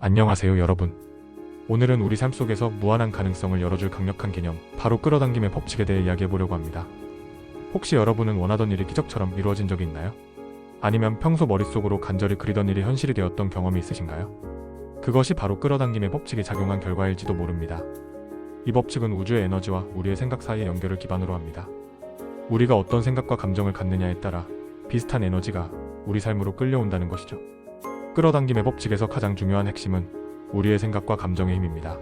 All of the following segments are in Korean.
안녕하세요 여러분. 오늘은 우리 삶 속에서 무한한 가능성을 열어줄 강력한 개념, 바로 끌어당김의 법칙에 대해 이야기해보려고 합니다. 혹시 여러분은 원하던 일이 기적처럼 이루어진 적이 있나요? 아니면 평소 머릿속으로 간절히 그리던 일이 현실이 되었던 경험이 있으신가요? 그것이 바로 끌어당김의 법칙이 작용한 결과일지도 모릅니다. 이 법칙은 우주의 에너지와 우리의 생각 사이의 연결을 기반으로 합니다. 우리가 어떤 생각과 감정을 갖느냐에 따라 비슷한 에너지가 우리 삶으로 끌려온다는 것이죠. 끌어당김의 법칙에서 가장 중요한 핵심은 우리의 생각과 감정의 힘입니다.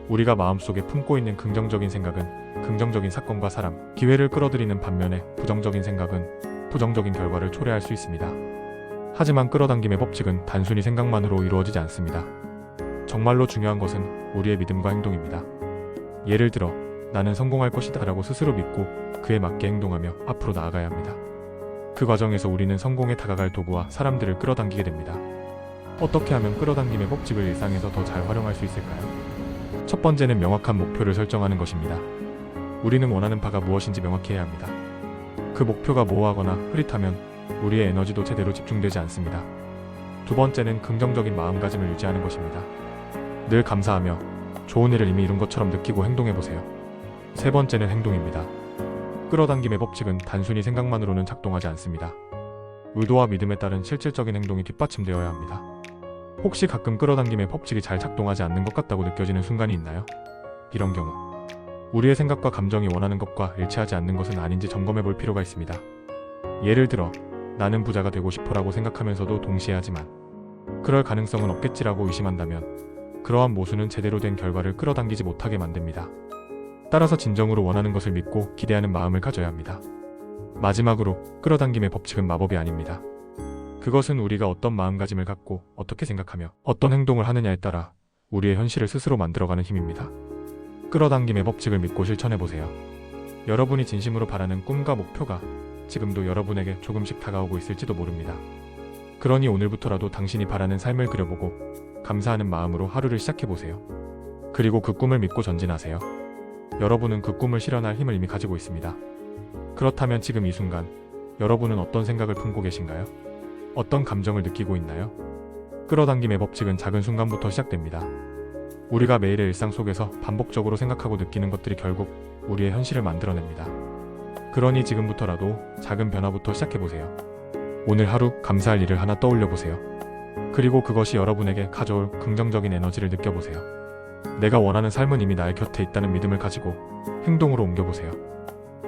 우리가 마음속에 품고 있는 긍정적인 생각은 긍정적인 사건과 사람, 기회를 끌어들이는 반면에 부정적인 생각은 부정적인 결과를 초래할 수 있습니다. 하지만 끌어당김의 법칙은 단순히 생각만으로 이루어지지 않습니다. 정말로 중요한 것은 우리의 믿음과 행동입니다. 예를 들어 나는 성공할 것이다 라고 스스로 믿고 그에 맞게 행동하며 앞으로 나아가야 합니다. 그 과정에서 우리는 성공에 다가갈 도구와 사람들을 끌어당기게 됩니다. 어떻게 하면 끌어당김의 법칙을 일상에서 더 잘 활용할 수 있을까요? 첫 번째는 명확한 목표를 설정하는 것입니다. 우리는 원하는 바가 무엇인지 명확히 해야 합니다. 그 목표가 모호하거나 흐릿하면 우리의 에너지도 제대로 집중되지 않습니다. 두 번째는 긍정적인 마음가짐을 유지하는 것입니다. 늘 감사하며 좋은 일을 이미 이룬 것처럼 느끼고 행동해보세요. 세 번째는 행동입니다. 끌어당김의 법칙은 단순히 생각만으로는 작동하지 않습니다. 의도와 믿음에 따른 실질적인 행동이 뒷받침되어야 합니다. 혹시 가끔 끌어당김의 법칙이 잘 작동하지 않는 것 같다고 느껴지는 순간이 있나요? 이런 경우 우리의 생각과 감정이 원하는 것과 일치하지 않는 것은 아닌지 점검해 볼 필요가 있습니다. 예를 들어 나는 부자가 되고 싶어라고 생각하면서도 동시에 하지만 그럴 가능성은 없겠지라고 의심한다면 그러한 모순은 제대로 된 결과를 끌어당기지 못하게 만듭니다. 따라서 진정으로 원하는 것을 믿고 기대하는 마음을 가져야 합니다. 마지막으로 끌어당김의 법칙은 마법이 아닙니다. 그것은 우리가 어떤 마음가짐을 갖고 어떻게 생각하며 어떤 행동을 하느냐에 따라 우리의 현실을 스스로 만들어가는 힘입니다. 끌어당김의 법칙을 믿고 실천해보세요. 여러분이 진심으로 바라는 꿈과 목표가 지금도 여러분에게 조금씩 다가오고 있을지도 모릅니다. 그러니 오늘부터라도 당신이 바라는 삶을 그려보고 감사하는 마음으로 하루를 시작해보세요. 그리고 그 꿈을 믿고 전진하세요. 여러분은 그 꿈을 실현할 힘을 이미 가지고 있습니다. 그렇다면 지금 이 순간 여러분은 어떤 생각을 품고 계신가요? 어떤 감정을 느끼고 있나요? 끌어당김의 법칙은 작은 순간부터 시작됩니다. 우리가 매일의 일상 속에서 반복적으로 생각하고 느끼는 것들이 결국 우리의 현실을 만들어냅니다. 그러니 지금부터라도 작은 변화부터 시작해보세요. 오늘 하루 감사할 일을 하나 떠올려보세요. 그리고 그것이 여러분에게 가져올 긍정적인 에너지를 느껴보세요. 내가 원하는 삶은 이미 나의 곁에 있다는 믿음을 가지고 행동으로 옮겨보세요.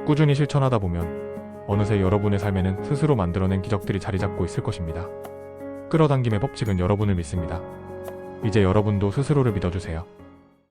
꾸준히 실천하다 보면 어느새 여러분의 삶에는 스스로 만들어낸 기적들이 자리 잡고 있을 것입니다. 끌어당김의 법칙은 여러분을 믿습니다. 이제 여러분도 스스로를 믿어주세요.